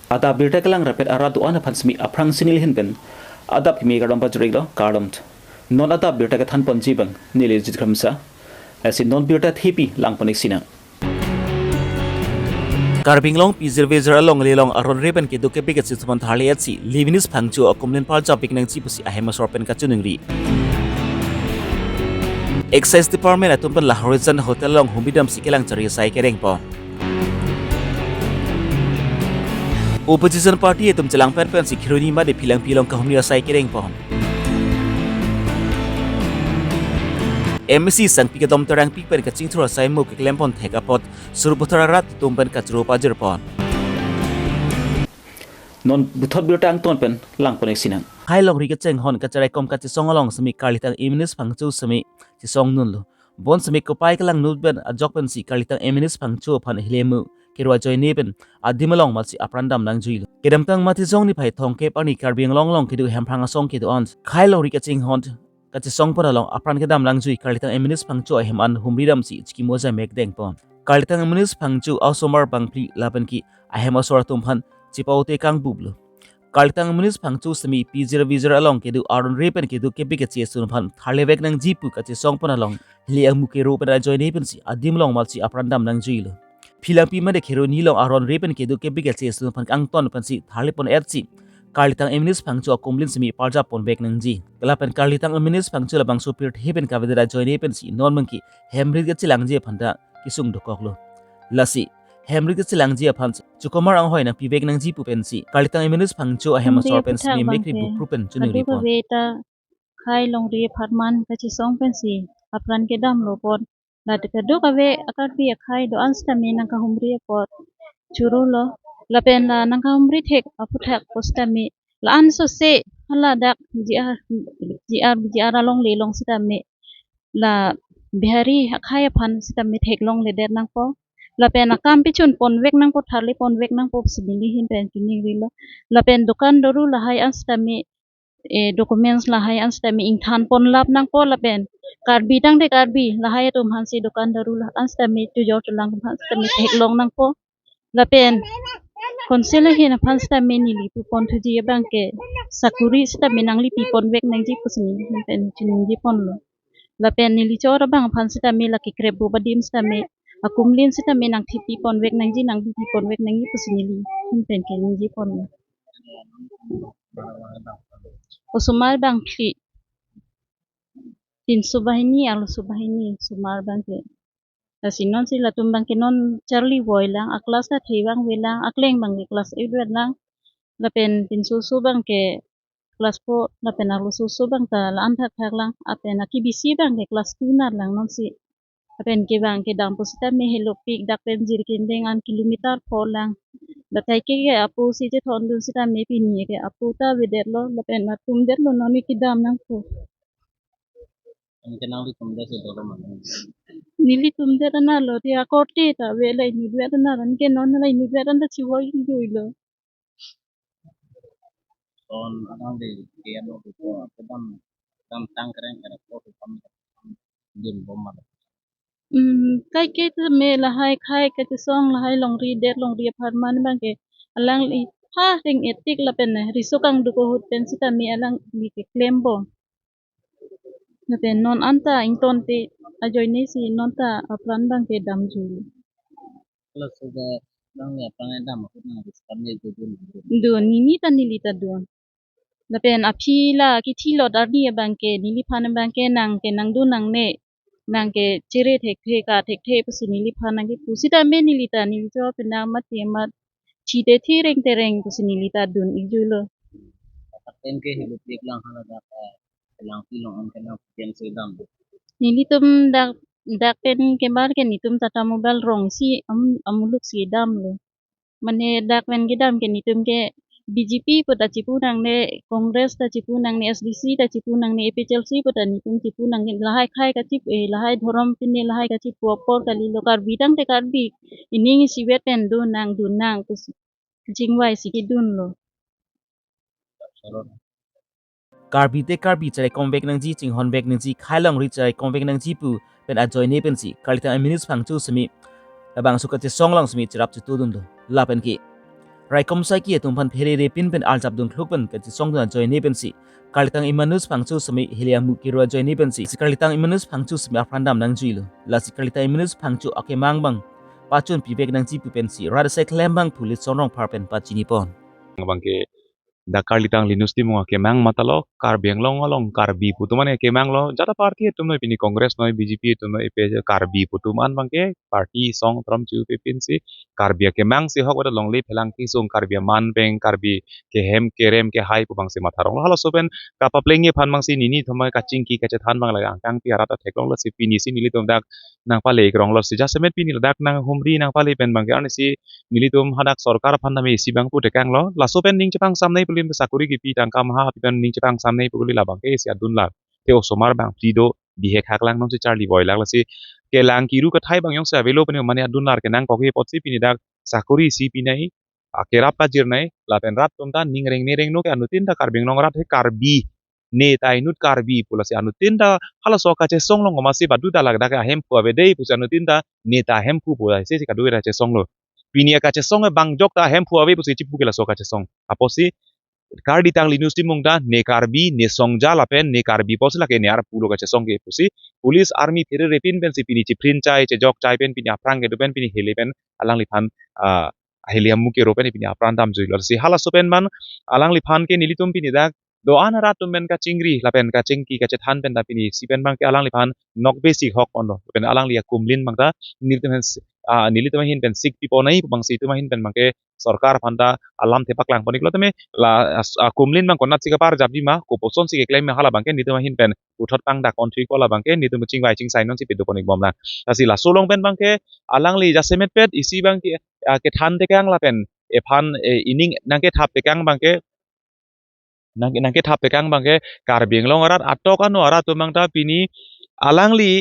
Ada birta kalang rapet aradu ana phansmi aprang sinil hinpen adap mi gadam pajrig lo kardam non ada birta ka than ponji bang nile jit khamsa asi non birta thipi lang panik sina Karbi Longri Abirta long lelong aron repen ke duke bigat situman thali atsi livinis phangchu akumlen par japik nang chi pusi ahema sorpen ka chunungri Excise Department atumpan la Horizon Hotel long humidam sikelang chari sai kereng po Opposition party atum chelang pen security ma de philang pilong ka humnia sai kereng po MC sang pi ka dom tarang pi pen ka chingthura sai mo ke klempon theka pot surbuthara rat tumpen ka chro pajir pon non buthot birtang ton pen lang ponek sinang hai long ri ka cheng hon ka charai kom ka chi songalong sami kalitang imnis phangchu sami chi song nun lo bon sami ko pai ka lang nut ben ajok pen si kalitang imnis phangchu phan hilemu kirwa joy ne ben adimalong ma chi aprandam nang jui lo kedam tang ma thi jong ni phai thong ke pani karbing long kidu hem phanga song kidu on khai long ri ka cheng hon kati song pora long apran ke dam lang jui kalitang eminis phangchu hem an humridam si chki moja mek deng pon kalitang eminis phangchu ausomar bangpli laban ki ahem asor tumphan chipaute kang bublo kalitang eminis phangchu semi p0v0 along ke du aron repen ke du ke big che sun phan tharlebek nang jipu kati song pora long li amu ke ro pera join ne pen si adim long mal si apran dam nang jui lo philapi ma de khero ni long aron repen ke du ke big che sun phan kang ton pan si tharlepon erchi Kalitang eminis phangchu akumlin simi parja pon bek nangji kalapen kalitang eminis phangchu labang supir heben kavedra join epen si non mangki hemrit ga chilangji phanda kisung dokoklo lasi hemrit ga chilangji phan chukomar ang hoina pibek nangji pupen si kalitang eminis phangchu ahema sorpen simi mekri bukrupen chunuri pon beta khai longri pharman kachi song pen si apran ke dam lo pon la de do kave akar pi khai do ansta me nang ka humri pot churu lo la pen la nang ka humri thek aputhak posta me la an so se hala dak ji ar long le long sita me la bihari khai phan sita me thek long le der nang po la pen akam pi chun pon vek nang po tharli pon vek nang po sibili hin pen chuni rilo la pen dukan doru la hai ansta me documents la hai ansta me ing than pon lap nang po la pen karbi tang de karbi la hai tum han si dukan daru la ansta me tu jor lang ansta me thek long nang po la pen konsela hin phan sta me ni li pu pon thu ji bang ke sakuri sta me nang li pi pon vek nang ji pusni hin pen chin ji pon lo la pen ni li chor bang phan sta me la ki krep bu badim sta me akumlin sta me nang thi pi pon vek nang ji nang bi pi pon vek nang ji pusni li hin pen ke ni ji pon lo Usumar bang khi tin subahini alu subahini sumar bang ke sinon sila tumbang ke non Charlie boy lang aklas na thibang wilang akleng bang ke kelas 8 lang lapen tin susu bang ke kelas 4 lapen alu susu bang ta laan thak lang apen akibisi bang ke kelas 2 na lang non si apen ke bang ke dam pusita me hello pik dak pen jirkin dengan kilometer 4 lang latai ke apu si je thon dun sita me pini ke apu ta weder lo lapen tum der lo noni ki dam nang po nili tum der na lo ti akorti ta we lai ni wer na ran ke non lai ni wer na chi wo yin ju lo on anang de ke ano ko pedam dam tang keren kara ko kam din bomma kai ke tu me la hai khai ke tu song la hai long ri der long ri pharman bang ke alang li ha ring etik la pen ri so kang du ko hut pen sita me alang li ke claim bo na pen non anta ing ton te ajoy ne si non ta apran bang ke dam ju plus sudah nang ya pangai dam ko na riskan ne ju do nini ta nili ta do la pen api la ki thi lo dar ni bang ke nili phan bang ke nang du nang ne nang ke chere thek the pusi nili phan nang ke pusi ta me nili ta nili jo pe na ma te ma chi te reng pusi nili ta dun i ju lo paten ke hidup dik lang hala da lang pilong on kana pian sedam nili tum dak pen ke bar ke ni tum tata mobile rong si amuluk si dam lo mane dak pen ke dam ke ni tum ke BJP pada cipu nang ne Kongres ta cipu nang ne SDC ta cipu nang ne APCLC pada ni tum cipu nang ne lahai khai ka cip lahai dhorom pinne lahai ka cip popor kali lokar bidang te karbi ini si wet pen do nang kus jingwai si kidun lo Karbi te karbi chare konvek nangji chinghon bek nangji khailong ri chare konvek nangji pu pen ajoy ne pen si kalitang eminis phangchu simi labang suka che songlang simi chirap chu tudun do lapen ki ไรคอมไซกี้ตุมพันเพเรเรปินเป็นอัลจับดุนคลุกเป็นกันที่ส่งตัวจอยนี่เป็นสิการลิตังอิมานุสพังชูสมิเฮลียมุกิรัวจอยนี่เป็นสิการลิตังอิมานุสพังชูสมิอัฟรันดามนังจุยลุลาสิการลิตังอิมานุสพังชูอาเกมังบังปัจจุบันพิเวกนังจีปุเป็นสิรัดเซคเลมบังทุลิตสอนรองพาร์เป็นปัจจินิปอน bangke dakar litang linus ti mo kemang matalo karbeng long along karbi putuman kemang lo jata parti tumno pini kongres noi bjp tumno ep karbi putuman bangke parti song tram chu pepin si karbi kemang si hok wada longli phelang ki song karbi man beng karbi ke hem kerem ke hai pubang si matharong halo sopen kapa plenge phan mang si nini thomai kaching ki kache than bang la angkang pi arata theklong lo si pini si nili tom dak nang pale krong lo si jasemet pini dak nang humri nang pale pen bangke ani si nili tom hadak sarkar phandame si bang pu tekang lo la sopen ning chapang samnai pulim sakuri ki pi tang kam ha pitan ning chapang samnai puguli la bang ke si adun la teo somar bang prido bihe khaklang nom si charli boy lag la si ke lang kiru ka thai bang yong sa velo pene mane adun lar ke nang ko ke pot si pini dak sakuri si pinai akerap pa jirnai la pen rat tom ta ning reng ne reng no ke anutin ta karbing nong rat he karbi ne tai nut karbi pula si anutin ta hala so ka che song long ma si badu ta lag da ka hem pu ave dei pu anutin ta ne ta hem pu pu si ka du ra che song lo pinia ka che song bang jok ta hem pu ave pu si chipu ke la so ka che song aposi kardi tang linus ti mungta ne karbi ne songja lapen ne karbi posla ke ne ar pulo ka che song ke pusi police army phere repin pen si pini chi prin chai che jok chai pen pini aprang ke pen pini hele pen alang li phan heliam mu ke ro pen pini apran dam jui lor si hala so pen man alang li phan ke nilitum pini dak do anara tum pen ka chingri lapen ka chingki ka che than pen da pini si pen bang ke alang li phan nok basic hok on pen alang li kumlin bang ta nilitum hin pen sik pipo nai bang si tu hin pen bang ke sarkar phanda alam thepak lang ponik lo teme la kumlin bang konat sikapar jabi ma ko poson sik claim hala bangke nitu hin pen uthot pang da country ko la bangke nitu ching bai ching sai non si pedu ponik bom la asi la solong pen bangke alang li jasemet pet isi bangke ke than te kang la pen e phan ining nangke thap te kang bangke nangke thap te kang bangke karbing long arat atok anu arat tumang ta pini alang li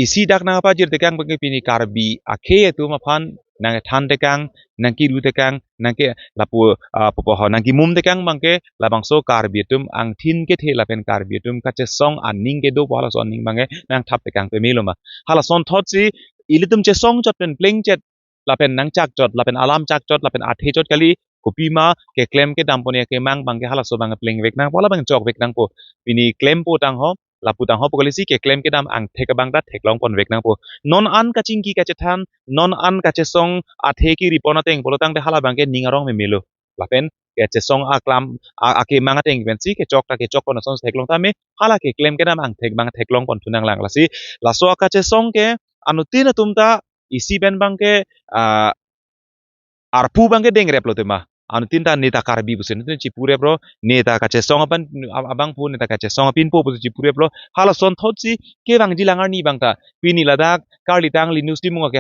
isi dak na pa jir te kang bangke pini karbi akhe tu ma phan nang than te kang nang ki ru te kang nang ke lapu popo ho nang ki mum te kang bangke labang so karbi tum ang thin ke the la pen karbi tum ka che song aning ke do wala so ning bange nang thap te kang pe meloma hala son thot si ilitum che song chot pen pleng chet la pen nang chak chot la pen alam chak chot la pen athe chot kali kopi ma ke claim ke dam pone ke mang bangke hala so bang pleng vek nang wala bang chok vek nang po pini claim po tang ho la pu tang ho pokalisi ke claim ke dam ang thek bang da thek long pon vek nang po non an ka ching ki ka che than non an ka che song athe ki ripona teng polotang de hala bangke ningarong me melo lapen ke che song aklam ake manga teng ben si ke chok ta ke chok kon son thek long ta me hala ke claim ke dam ang thek bang thek long kon tunang lang la si la so ka che song ke anu tin tumta isi ben bangke arpu bangke deng rep lo tema anu tinta neta karbi busen tin chipure bro neta ka che song apan abang pu neta ka che song pin po bu chipure bro hala son thotsi ke bang jilangar ni bangta pini ladak karli tang li news ti munga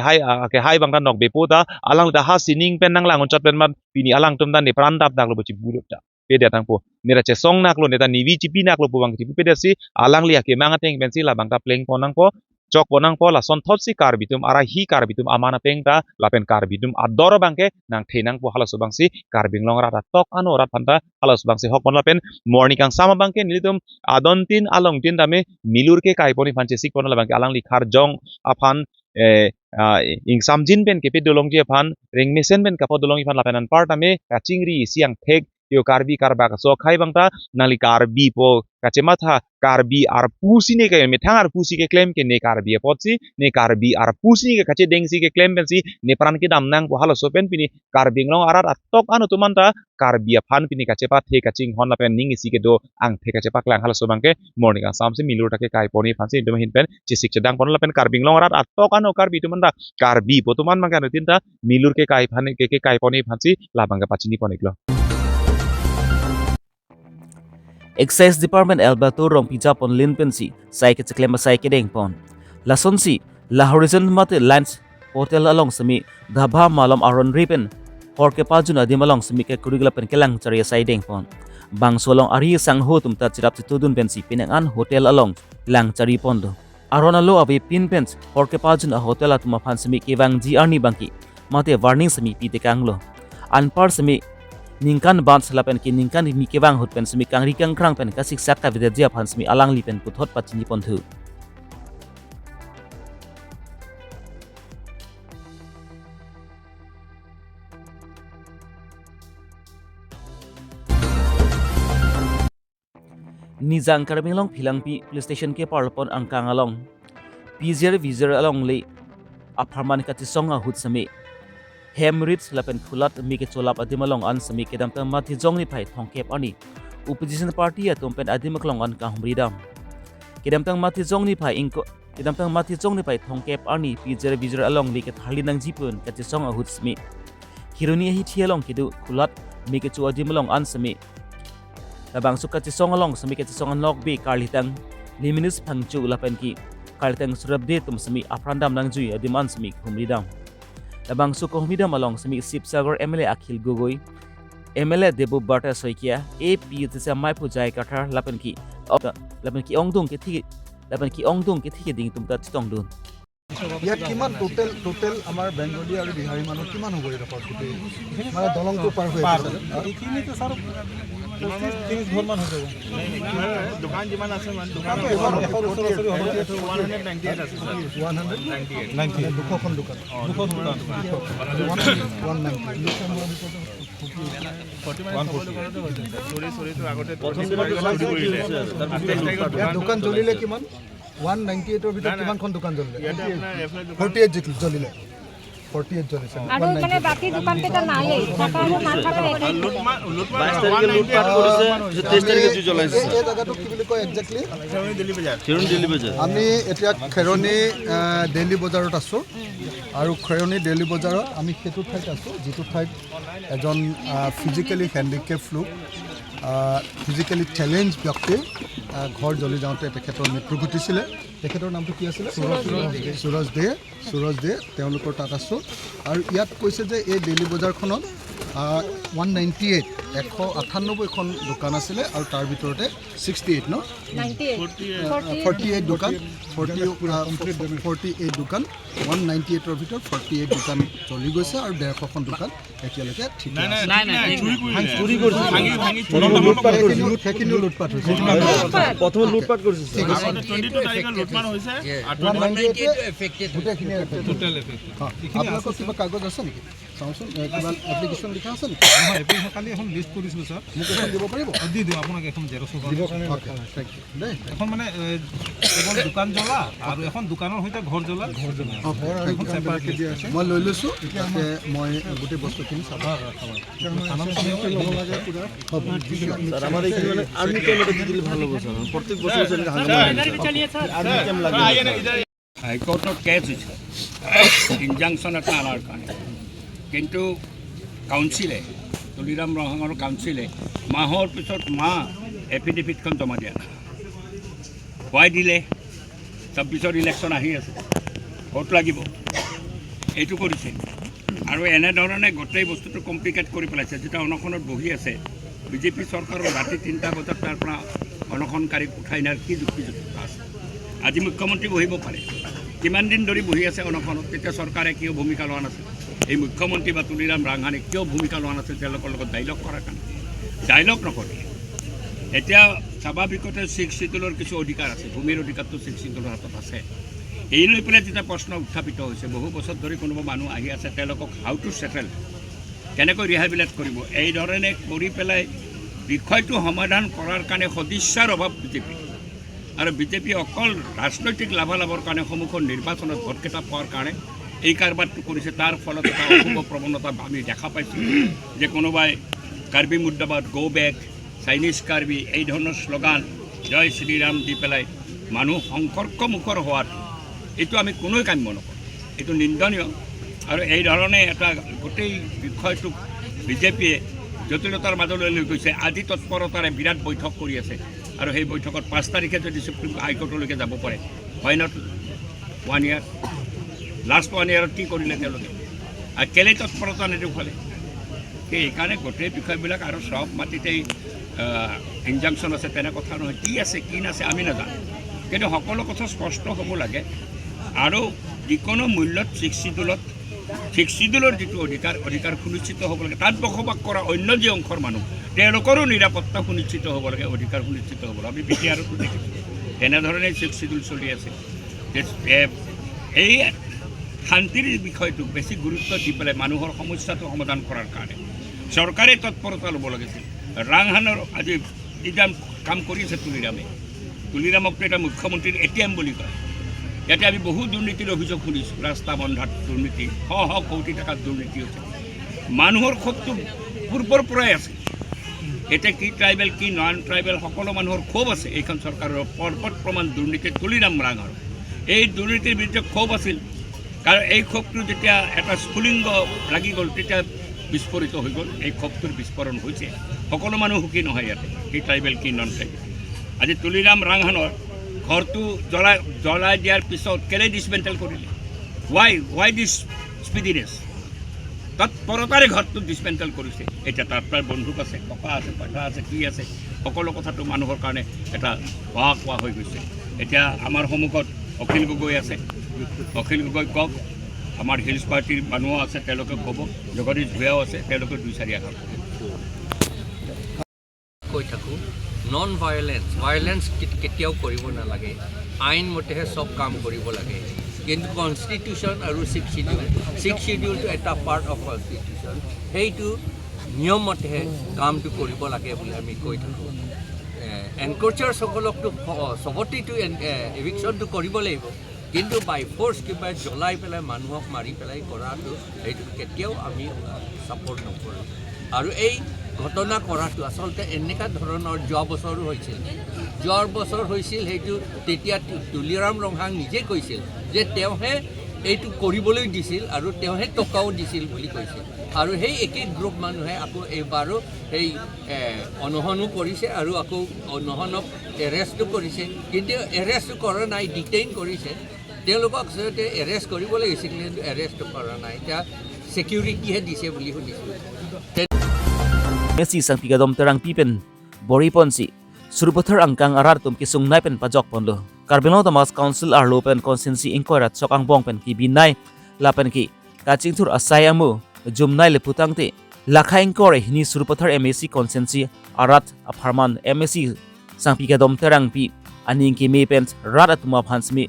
ke hai bangta nok bepo da alang da ha sining pen nang langon chat pen man pini alang tum dan ni pran dap dak lo chipure da pede tang po neta che song nak lo neta niwi chipi nak lo bu bang chipi pede si alang li ke manga teng ben si la bangta pleng ponang po chok bonang po la son thot si karbitum ara hi karbitum amana pengta lapen karbitum ador bangke nang thenang po halas bang si karbing long rat tok ano rat panta halas bang si hok bon lapen morning kang sama bangke nilitum adon tin along tin dame milur ke kai poni phanche sik pon la bangke alang li khar jong aphan ing samjin pen kepe dolong je phan ring mesen pen kapo dolong phan lapen an part ame kachingri siang thek yo karbi karba ka so khai bangta nali karbi po kachema tha karbi ar pusi ne ke methang ar pusi ke claim ke ne karbi potsi ne karbi ar pusi ke kache dengsi ke claim pensi ne pran ke dam nang po halo so pen pini karbi long arat atok anu tumanta karbi phan pini kache pa the kaching hon la pen ning isi ke do ang the kache pa klang halo so bangke morning ang sam se milur ta ke kai poni phansi dum hin pen chisik chedang pon la pen karbi long arat atok anu karbi tumanta karbi po tuman mangka tinta milur ke kai phan ke kai poni phansi la bangka pachini poniklo Excise Department Alberto rong pija pon lin pensi sai ke cheklema sai ke deng pon la sonsi la horizon mate lines hotel along semi dhabha malam aron ripen hor ke pajun adim along semi ke kurigla pen kelang charia sai deng pon bang solong ari sang ho tum ta chirap tudun pensi pinang an hotel along lang chari pon do aron alo abe pin pens hor ke pajun a hotel atuma phan semi ke wang ji arni bangki mate warning semi pi te kanglo an par semi ningkan ban selapen ki ningkan mi kewang hut pen semi kang rikang krang pen kasik sak ka vidya phan semi alang li pen puthot pachini pon thu Nizang Karbi Long Pilangpi police station ke parlopon angkang along. Pizer vizer along le aparman katisong ahut sami. Hemrit lapen kulat mi ke cholap adimalong an sami kedam tang mati jong ni pai thongkep ani. Opposition party ya tumpen adimaklong an kahumridam. Kedam tang mati jong ni pai ingko kedam tang mati jong ni pai thongkep ani pizer vizer along le ke thali nang jipun katisong ahut sami. Hironi hi thialong kidu kulat mi ke chu adimalong an sami. Labang suka katisong along sami katisong an lok be karlitang liminus phangchu lapen ki karlitang surabde tum sami aprandam nang jui adiman sami humridam. Labang suka humridam along sami Sipsagar MLA Akhil Gogoi, MLA Debu Barta Soikia, AP tisa Maipu Jai Kathar lapen ki ongdung ke thi ding tum ta chitong dun. ইয়াত কিমান total আমাৰ বেংগলী আৰু বিহাৰী মানুহ কিমান হ'ব এই record গোটেই মানে দলংটো পাৰ হৈ আছে এইখিনিতে স্যাৰ 30 ঘৰ মান হৈ যাব দোকান যিমান আছে মানে দোকান 198 আছে 198 দুখন দোকান 198 দোকান জ্বলিলে কিমান 198 এর ভিতর কিমানখন দোকান জ্বলিলে 48 জ্বলিলে 48 জ্বলিছে আৰু মানে বাকি দোকান কেটা নাই থাকা না থাকা 22 তাৰিখে লুটপাট কৰিছে 23 তাৰিখে জুই জ্বলাইছে এই জায়গাটো কি বুলি কয় এক্স্যাক্টলি খেৰনি দিল্লী বজাৰ আমি এতিয়া খেৰনি দিল্লী বজাৰত আছো আৰু খেৰনি দিল্লী বজাৰত আমি সেইটো ঠাইত আছো যিটো ঠাইত এজন ফিজিক্যালি হ্যান্ডিক্যাপ লোক ফিজিক্যালি চ্যালেঞ্জ ব্যক্তি ঘৰ জ্বলি যাওঁতে তেখেতৰ মৃত্যু ঘটিছিলে তেখেতৰ নামটো কি আছিল সুৰজ দে তেওঁলোকৰ তাত আছো আৰু ইয়াত কৈছে যে এই দিল্লী বজাৰখনত 198 198খন দোকান আছিলে আৰু তাৰ ভিতৰতে 68 ন 48 দোকান 48 দোকান 198ৰ ভিতৰত 48 দোকান চলি গৈছে আৰু 150খন দোকান এতিয়ালৈকে ঠিক নাই চুৰি কৰিছে সেইখিনি লুটপাট হৈছে প্ৰথমে লুটপাট কৰিছে 22 তাৰিখে লুটপাট হৈছে 198 এফেক্টেড গোটেইখিনি টোটাল এফেক্ট আপোনালোকৰ কিবা কাগজ আছে নেকি চাওঁচোন কিবা এপ্লিকেশ্যন লিখা আছে নেকি নহয় এপ্লিকেশ্যন খালি এখন লিষ্ট কৰিছোঁ স্যাৰ মোক এখন দিব পাৰিব দি দিওঁ আপোনাক এখন জেৰক্স দিব কাৰণে দেই এখন মানে কেৱল দোকান জ্বলা আৰু এখন দোকানৰ সৈতে ঘৰ জ্বলা এখন চেপাৰেটলি দিয়া আছে মই লৈ লৈছোঁ যাতে মই গোটেই বস্তুখিনি চাব ল'ব লাগে পুৰা স্যার আমার এখানে মানে আর্মি ক্যাম্পে দিলে ভালো হবে স্যার প্রত্যেক বছর সেটা আর্মি ক্যাম্প লাগে হাইকোর্টত কেছ হৈছে ইনজাংচন এটা আনাৰ কাৰণে কিন্তু কাউন্সিলে তুলিৰাম ৰহঙৰ কাউন্সিলে মাহৰ পিছত এফিডেভিটখন জমা দিয়া নাই হোৱাই দিলে 26ৰ ইলেকশ্যন আহি আছে ভোট লাগিব এইটো কৰিছে আৰু এনেধৰণে গোটেই বস্তুটো কমপ্লিকেট কৰি পেলাইছে যেতিয়া অনশনত বহি আছে বিজেপি চৰকাৰৰ ৰাতি 3টা বজাত তাৰ পৰা অনশনকাৰীক উঠাই নিয়াৰ কি যুক্তিযুক্ততা আছে আজি মুখ্যমন্ত্ৰী বহিব পাৰে কিমান দিন ধৰি বহি আছে অনশনত তেতিয়া চৰকাৰে কিয় ভূমিকা লোৱা নাছিল এই মুখ্যমন্ত্ৰী বা তুলিৰাম ৰাংহানে কিয় ভূমিকা লোৱা নাছিল তেওঁলোকৰ লগত ডাইলগ কৰাৰ কাৰণে ডাইলগ নকৰে এতিয়া স্বাভাৱিকতে শিখ শিডিউলৰ কিছু অধিকাৰ আছে ভূমিৰ অধিকাৰটো শিখ শিডিউলৰ হাতত আছে এই লৈ পেলাই যেতিয়া প্ৰশ্ন উত্থাপিত হৈছে বহু বছৰ ধৰি কোনোবা মানুহ আহি আছে তেওঁলোকক হাউ টু চেটেল কেনেকৈ ৰিহেবিলেট কৰিব এই ধৰণে কৰি পেলাই বিষয়টো সমাধান কৰাৰ কাৰণে সদিচ্ছাৰ অভাৱ বিজেপি আৰু বিজেপি অকল ৰাজনৈতিক লাভালাভৰ কাৰণে সন্মুখৰ নিৰ্বাচনত ভোটকেইটা পোৱাৰ কাৰণে এই কাৰবাৰটো কৰিছে তাৰ ফলত এটা অশুভ প্ৰৱণতা আমি দেখা পাইছোঁ যে কোনোবাই কাৰ্বি মুৰ্দাবাদ গো বেক চাইনিজ কাৰ্বি এই ধৰণৰ শ্লোগান জয় শ্ৰীৰাম দি পেলাই মানুহ সংকৰ্ষমুখৰ হোৱাটো এইটো আমি কোনোৱে কাম্য নকৰোঁ এইটো নিন্দনীয় আৰু এই ধৰণে এটা গোটেই বিষয়টোক বিজেপিয়ে জটিলতাৰ মাজলৈ লৈ গৈছে আজি তৎপৰতাৰে বিৰাট বৈঠক কৰি আছে আৰু সেই বৈঠকত 5 তাৰিখে যদি সুপ্ৰিম হাইকোৰ্টলৈকে যাব পাৰে হয় নট 1 ইয়াৰ লাষ্ট 1 ইয়াৰত কি কৰিলে তেওঁলোকে আৰু কেলে তৎপৰতা নেদেখুৱালে সেইকাৰণে গোটেই বিষয়বিলাক আৰু সব মাটিতেই ইনজাংচন আছে তেনে কথা নহয় কি আছে কি নাছে আমি নাজানো কিন্তু সকলো কথা স্পষ্ট হ'ব লাগে আৰু যিকোনো মূল্যত শিখ শিডিউলৰ যিটো অধিকাৰ সুনিশ্চিত হ'ব লাগে তাত বসবাস কৰা অন্য যি অংশৰ মানুহ তেওঁলোকৰো নিৰাপত্তা সুনিশ্চিত হ'ব লাগে অধিকাৰ সুনিশ্চিত হ'ব লাগে আমি বিটিআৰতো দেখিছোঁ তেনেধৰণে শিখ শিডিউল চলি আছে এই শান্তিৰ বিষয়টোক বেছি গুৰুত্ব দি পেলাই মানুহৰ সমস্যাটো সমাধান কৰাৰ কাৰণে চৰকাৰে তৎপৰতা ল'ব লাগিছিল ৰাংহানৰ আজি এতিয়া কাম কৰি আছে তুলিৰামকতো এটা মুখ্যমন্ত্ৰীৰ ATM বুলি কয় ইয়াতে আমি বহু দুৰ্নীতিৰ অভিযোগ শুনিছোঁ ৰাস্তা বন্ধাত দুৰ্নীতি শ কোটি টকাৰ দুৰ্নীতি হৈছে মানুহৰ ক্ষোভটো পূৰ্বৰ পৰাই আছে এতিয়া কি ট্ৰাইবেল কি নন ট্ৰাইবেল সকলো মানুহৰ ক্ষোভ আছে এইখন চৰকাৰৰ পৰ্বত প্ৰমাণ দুৰ্নীতি তুলিৰাম ৰাঙৰ এই দুৰ্নীতিৰ বিৰুদ্ধে ক্ষোভ আছিল কাৰণ এই ক্ষোভটো যেতিয়া এটা স্ফুলিংগ লাগি গ'ল তেতিয়া বিস্ফোৰিত হৈ গ'ল এই ক্ষোভটোৰ বিস্ফোৰণ হৈছে সকলো মানুহ সুখী নহয় ইয়াতে কি ট্ৰাইবেল কি নন ট্ৰাইবেল আজি তুলিৰাম ৰাংহানৰ ঘৰটো জ্বলাই দিয়াৰ পিছত কেলে ডিছমেণ্টেল কৰিলে ৱাই দিছ স্পিডিনেছ তৎপৰতাৰে ঘৰটো ডিছমেণ্টেল কৰিছে এতিয়া তাৰ প্ৰায় বন্দুক আছে ককা আছে পইচা আছে কি আছে সকলো কথাটো মানুহৰ কাৰণে এটা কোৱা হৈ গৈছে এতিয়া আমাৰ সন্মুখত অখিল গগৈ আছে অখিল গগৈ কওক আমাৰ হিলছ পাৰ্টিৰ মানুহ আছে তেওঁলোকে ক'ব জগদীশ ভূঞাও আছে তেওঁলোকে 2-4 আঘাত কৈ থাকোঁ নন ভায়োলেন্স কেতিয়াও কৰিব নালাগে আইন মতেহে চব কাম কৰিব লাগে কিন্তু কনষ্টিটিউশ্যন আৰু 6 শিডিউলটো এটা পাৰ্ট অফ কনষ্টিটিউশ্যন সেইটো নিয়ম মতেহে কামটো কৰিব লাগে বুলি আমি কৈ থাকোঁ এনক্ৰ'চাৰসকলকতো চবতেইতো এভিকশ্যনটো কৰিব লাগিব কিন্তু বাই ফ'ৰ্চ কিবা জ্বলাই পেলাই মানুহক মাৰি পেলাই কৰাটো সেইটো কেতিয়াও আমি ছাপৰ্ট নকৰোঁ আৰু এই ঘটনা কৰাটো আচলতে এনেকুৱা ধৰণৰ যোৱা বছৰো হৈছিল সেইটো তেতিয়া তুলিৰাম ৰংহাং নিজে কৈছিল যে তেওঁহে এইটো কৰিবলৈ দিছিল আৰু তেওঁহে টকাও দিছিল বুলি কৈছিল আৰু সেই একেই গ্ৰুপ মানুহে আকৌ এইবাৰো সেই অনশনো কৰিছে আৰু আকৌ অনশনক এৰেষ্টো কৰিছে কিন্তু এৰেষ্ট কৰা নাই ডিটেইন কৰিছে তেওঁলোকক আচলতে এৰেষ্ট কৰিব লাগিছিল কিন্তু এৰেষ্ট কৰা নাই এতিয়া ছিকিউৰিটিহে দিছে বুলি শুনিছোঁ Messi sang pigadom terang pipen bori ponsi suruputhar angkang arar tum kisung nai pen pajok ponlo Karbi Longri Council ar lopen consensi inquirat sok ang bong pen ki binai lapen ki kaching thur asai amu jumnai le putang te lakha incore ni suruputhar MSC consensi arat aparman MSC sang pigadom terang pi aning ki me pen rat atuma phansmi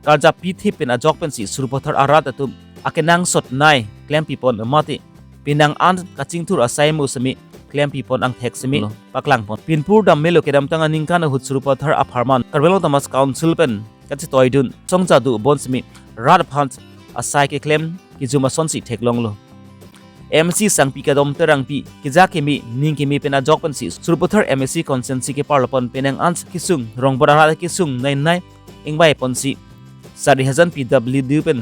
karja pi thi pen ajok pen si suruputhar arat atum akenang sot nai klem pi pon mati pinang an kaching thur asai mu sami klem pi pon ang thek semi paklang pon pinpur dam melo kedam tanga ningkan hut surupathar aparman Karbi Longri Council pen kachi toidun chongja du bon semi rad phant asai ke klem ki juma sonsi theklong lo MC sang pi kadom terang pi ki ja ke mi ning ke mi pena jok pen si surupathar MSC consensi ke parlopon penang ans kisung rong borara kisung nai ingbai pon si 4000 PWD pen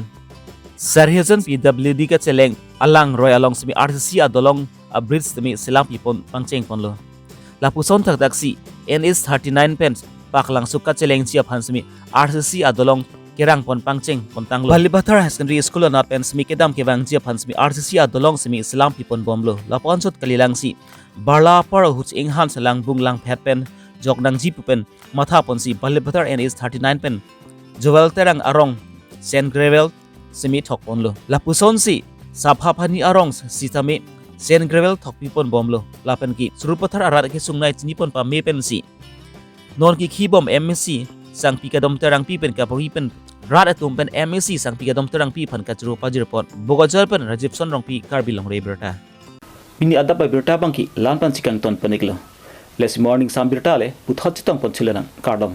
4000 PWD ka cheleng alang roy along semi RCC adolong a bridge temi silang pipon pangcheng ponlo lapuson thak daksi NS39 pens paklang sukka cheleng chi aphansmi RCC adolong kerang pon pangcheng pontanglo Balibathar Secondary School na pens mi kedam kewang chi aphansmi RCC adolong semi silang pipon bomlo lapon sot kalilangsi barla par huch inghan salang bunglang phetpen joknang ji pupen matha ponsi Balibathar NS39 pen jowel terang arong Sen Gravel semi thok ponlo lapuson si saphaphani arong sitame Sen Gravel thok pipon bomlo lapen ki surupathar arat ke sungnai chinipon pa me pen si non ki khibom MSC sang pikadom terang pi pen ka pori pen rat atum pen MSC sang pikadom terang pi phan ka churu pajir pon bogajal pen Rajibson rong pi Karbi Longri Abirta Bini adap Abirta bangki lan pan sikang ton paniklo les morning sam birta le puthot chitong pon chilanang kardom